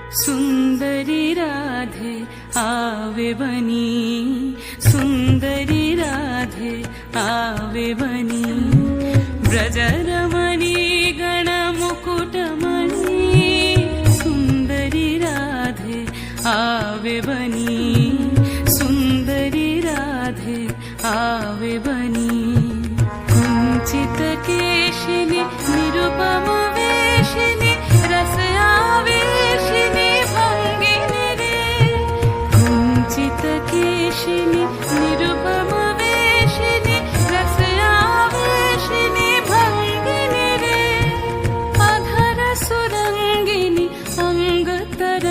सुंदरी राधे आवे बनी, सुंदरी राधे आवे बनी, ब्रजरमणी गणमुकुटमणि, सुंदरी राधे आवे बनी, सुंदरी राधे आवे बनी, कुंचित केशिनी निरुपम वेशिनी रस आवेशिनी भंगिनी रे, कुंचित केशिनी निरुपम वेशिनी रस आवेशिनी भंगिनी रे, अधर सुरंगिनी अंग तर